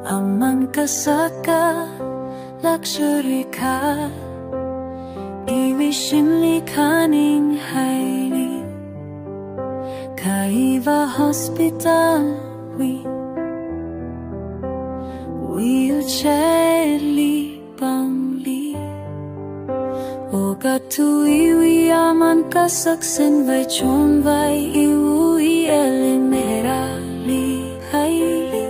aman ka saka luxury ka iwishin kaning haili kaiva hospital wheelchairly bangli oga tu iwi aman ka saksen vai chon vai iwi elin merali haili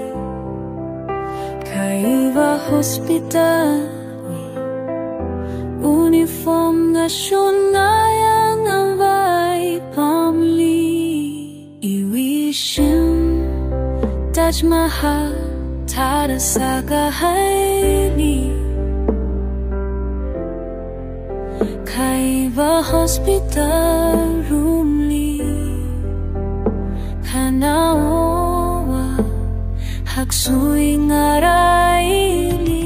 kaiva hospital uniform national ang vai pamli iwishin Taj Mahal tada saga haini kaiva hospital roomli kanawa hagsui ngaraili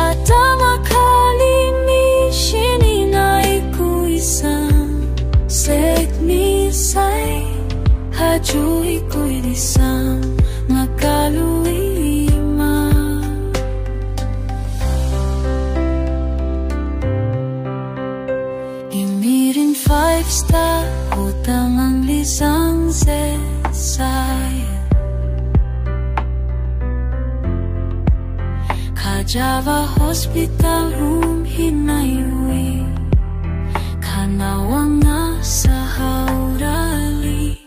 atama kalimi shini naikuisang sekni sai hajui kuidisang magaluima imirin 5-star utang ang lisang saya Kajava hospital room hinayui kanawang nasa haurali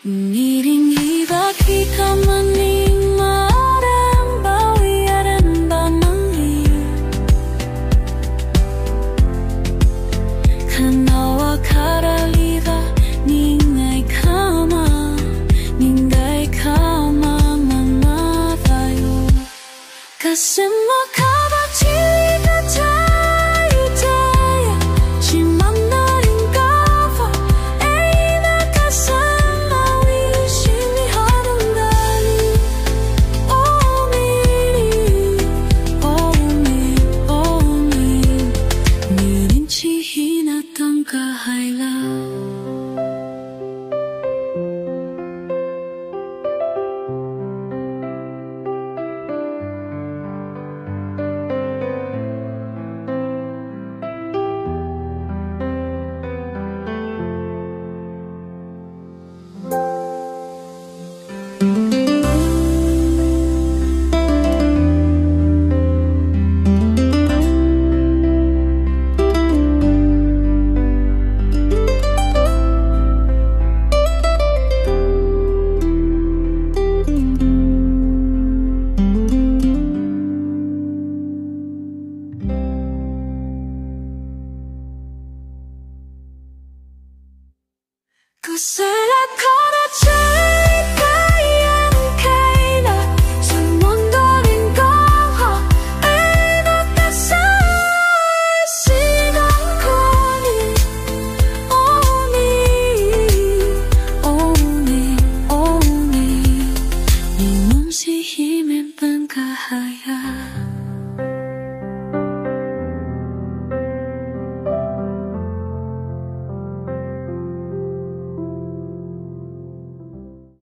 niring ibaki kamaning marang bawiaran banangli kanawa karaliva ningay kama mamatayo kasi makabachili ka tayo chimanarin kava ay nakasama wishini harungali omi nirin chihinatang kahayla Kusala ko na kayang kaila sa mundo rin ko ay nakasay silang koni Oni Minum si himen pangkahaya